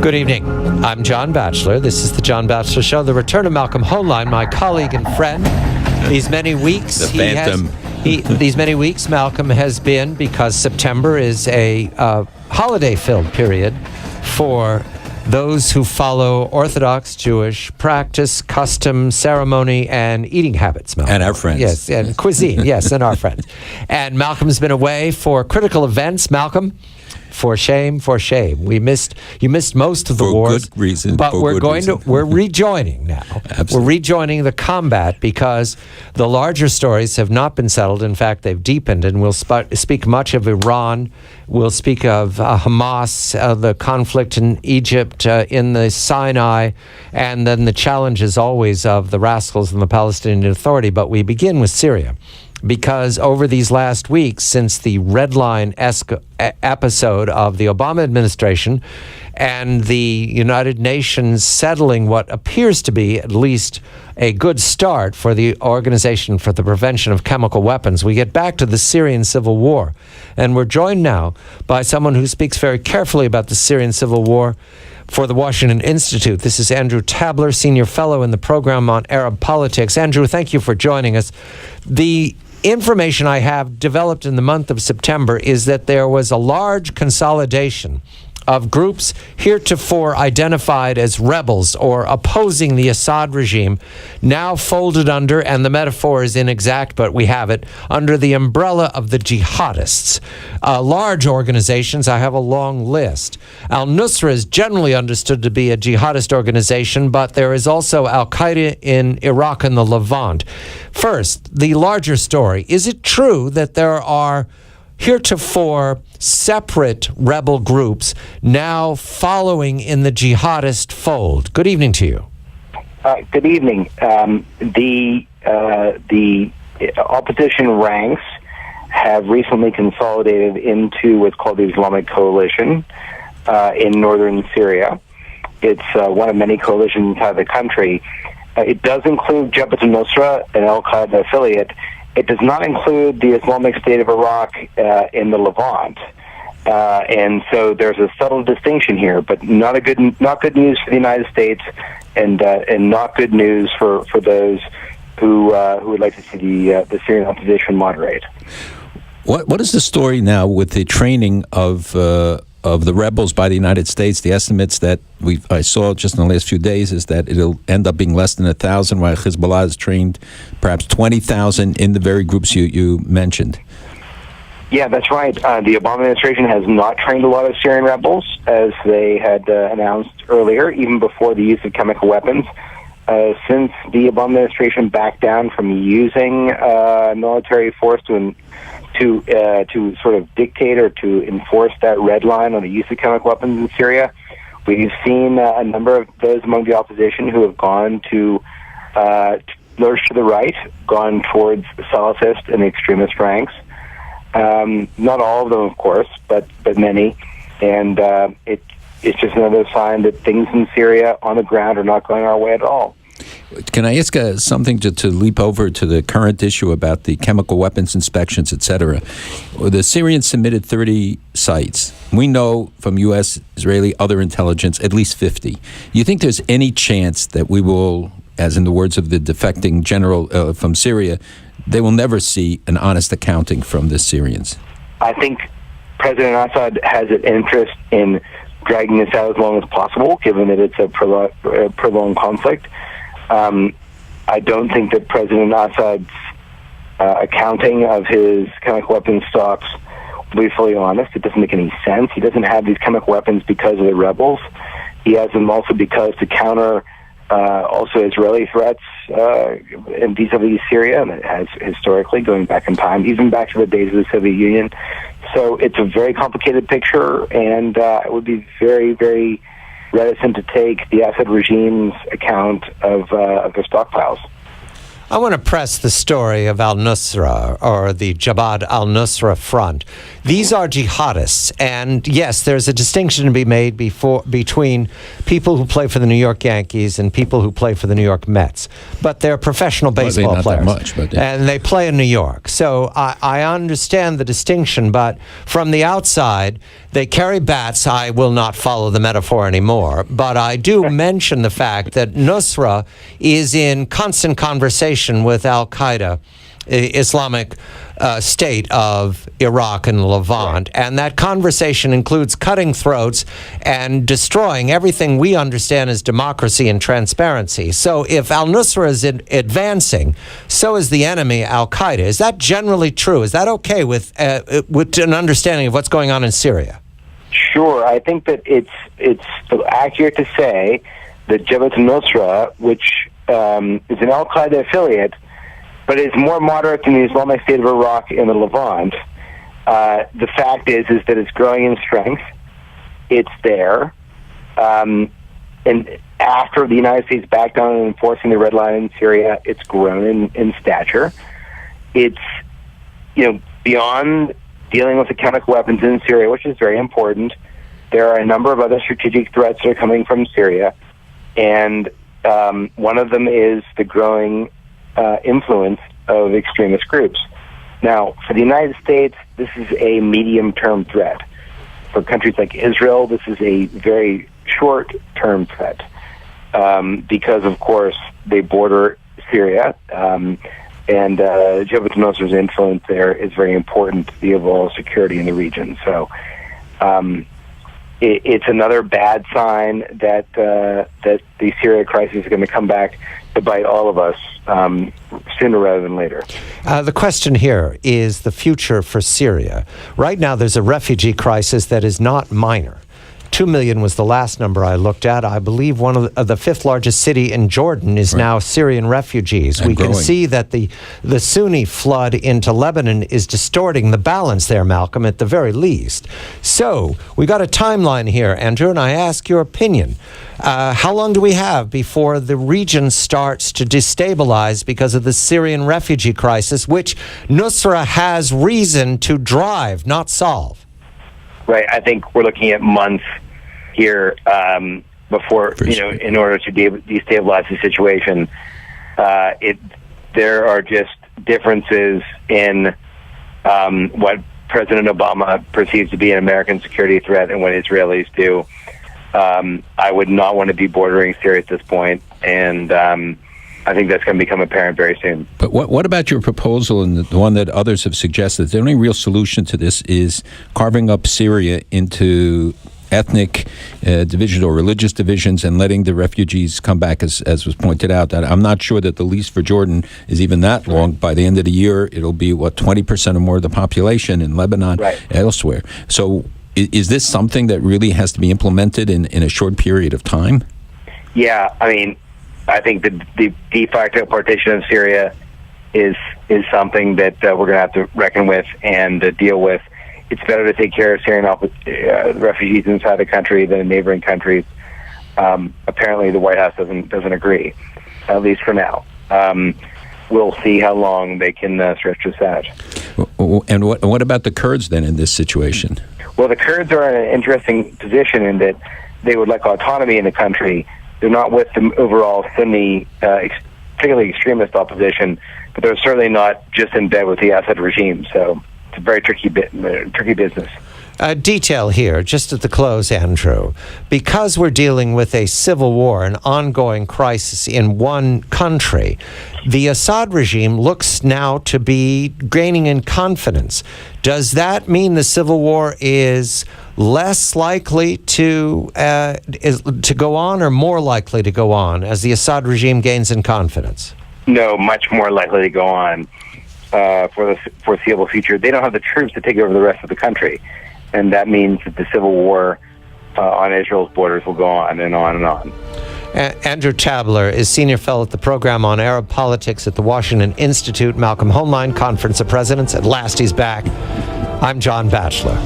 Good evening. I'm John Batchelor. This is the John Batchelor Show. The return of Malcolm Hoenlein, my colleague and friend. These many weeks, the Phantom. These many weeks, Malcolm has been, because September is a holiday-filled period for those who follow Orthodox Jewish practice, custom, ceremony, and eating habits, Malcolm. And our friends. Yes, and cuisine, yes, and our friends. And Malcolm's been away for critical events. Malcolm, for shame, for shame. You missed most of the wars. For good reason. But we're rejoining now. Absolutely. We're rejoining the combat because the larger stories have not been settled. In fact, they've deepened, and we'll speak much of Iran. We'll speak of Hamas, the conflict in Egypt, in the Sinai, and then the challenges always of the rascals and the Palestinian Authority. But we begin with Syria, because over these last weeks, since the Red Line episode of the Obama administration and the United Nations settling what appears to be at least a good start for the Organization for the Prevention of Chemical Weapons, we get back to the Syrian civil war. And we're joined now by someone who speaks very carefully about the Syrian civil war for the Washington Institute. This is Andrew Tabler, Senior Fellow in the Program on Arab Politics. Andrew, thank you for joining us. The information I have developed in the month of September is that there was a large consolidation of groups heretofore identified as rebels or opposing the Assad regime, now folded under, and the metaphor is inexact, but we have it, under the umbrella of the jihadists. Large organizations, I have a long list. Al-Nusrah is generally understood to be a jihadist organization, but there is also Al-Qaeda in Iraq and the Levant. First, the larger story. Is it true that there are heretofore separate rebel groups now following in the jihadist fold? Good evening to you. Good evening. The opposition ranks have recently consolidated into what's called the Islamic Coalition in northern Syria. It's one of many coalitions inside the country. It does include Jabhat al-Nusra, an al-Qaeda affiliate. It does not include the Islamic State of Iraq in the Levant. And so there's a subtle distinction here, but not good news for the United States, and not good news for those who would like to see the Syrian opposition moderate. What is the story now with the training of the rebels by the United States? The estimates that I saw just in the last few days is that it'll end up being less than 1,000, while Hezbollah has trained perhaps 20,000 in the very groups you mentioned. Yeah, that's right. The Obama administration has not trained a lot of Syrian rebels, as they had announced earlier, even before the use of chemical weapons. Since the Obama administration backed down from using military force to sort of dictate or to enforce that red line on the use of chemical weapons in Syria, we've seen a number of those among the opposition who have gone to lurch to the right, gone towards Salafist and extremist ranks. Not all of them, of course, but many. And it's just another sign that things in Syria on the ground are not going our way at all. Can I ask something to leap over to the current issue about the chemical weapons inspections, etc.? The Syrians submitted 30 sites. We know from U.S., Israeli, other intelligence, at least 50. You think there's any chance that we will, as in the words of the defecting general from Syria, they will never see an honest accounting from the Syrians? I think President Assad has an interest in dragging this out as long as possible, given that it's a prolonged conflict. I don't think that President Assad's accounting of his chemical weapons stocks will be fully honest. It doesn't make any sense. He doesn't have these chemical weapons because of the rebels. He has them also because to counter also Israeli threats and vis-a-vis Syria, and it has historically, going back in time, even back to the days of the Soviet Union. So it's a very complicated picture, and I would be very, very reticent to take the Assad regime's account of their stockpiles. I want to press the story of Al-Nusrah, or the Jabhat al-Nusra Front. These are jihadists, and yes, there's a distinction to be made between people who play for the New York Yankees and people who play for the New York Mets. But they're professional baseball players, that much, but yeah. And they play in New York. So I understand the distinction, but from the outside, They carry bats. I will not follow the metaphor anymore, but I do mention the fact that Nusra is in constant conversation with Al-Qaeda, Islamic State of Iraq and Levant, and that conversation includes cutting throats and destroying everything we understand as democracy and transparency. So if Al-Nusra is advancing, so is the enemy, Al-Qaeda. Is that generally true? Is that okay with an understanding of what's going on in Syria? Sure. I think that it's accurate to say that Jabhat al-Nusra, which is an Al-Qaeda affiliate, but is more moderate than the Islamic State of Iraq and the Levant. The fact is that it's growing in strength. It's there. And after the United States backed down on enforcing the red line in Syria, it's grown in stature. It's, beyond dealing with the chemical weapons in Syria, which is very important. There are a number of other strategic threats that are coming from Syria. And one of them is the growing influence of extremist groups. Now, for the United States, this is a medium-term threat. For countries like Israel, this is a very short-term threat because, of course, they border Syria, and Jabhat al-Nusra's influence there is very important to the overall security in the region. So it's another bad sign that the Syria crisis is going to come back to bite all of us sooner rather than later. The question here is the future for Syria. Right now, there's a refugee crisis that is not minor. 2 million was the last number I looked at. I believe one of the fifth largest city in Jordan is now Syrian refugees. And we growing. can see that the Sunni flood into Lebanon is distorting the balance there, Malcolm, at the very least. So we got a timeline here, Andrew, and I ask your opinion. How long do we have before the region starts to destabilize because of the Syrian refugee crisis, which Nusra has reason to drive, not solve? Right. I think we're looking at months here before, in order to destabilize the situation. There are just differences in what President Obama perceives to be an American security threat and what Israelis do. I would not want to be bordering Syria at this point, and I think that's going to become apparent very soon. But what about your proposal, and the one that others have suggested? The only real solution to this is carving up Syria into ethnic divisions or religious divisions and letting the refugees come back, as was pointed out. I'm not sure that the lease for Jordan is even that long. By the end of the year, it'll be, 20% or more of the population in Lebanon, elsewhere. So is this something that really has to be implemented in a short period of time? Yeah, I think the de facto partition of Syria is something that we're going to have to reckon with and deal with. It's better to take care of Syrian refugees inside the country than in neighboring countries. Apparently, the White House doesn't agree, at least for now. We'll see how long they can stretch this out. And what about the Kurds then in this situation? Well, the Kurds are in an interesting position in that they would like autonomy in the country. They're not with the overall Sunni, particularly extremist opposition, but they're certainly not just in bed with the Assad regime. So it's a very tricky business. Detail here, just at the close, Andrew. Because we're dealing with a civil war, an ongoing crisis in one country, the Assad regime looks now to be gaining in confidence. Does that mean the civil war is less likely to go on, or more likely to go on as the Assad regime gains in confidence? No, much more likely to go on for the foreseeable future. They don't have the troops to take over the rest of the country. And that means that the civil war on Israel's borders will go on and on and on. Andrew Tabler is Senior Fellow at the Program on Arab Politics at the Washington Institute. Malcolm Hoenlein, Conference of Presidents. At last he's back. I'm John Batchelor.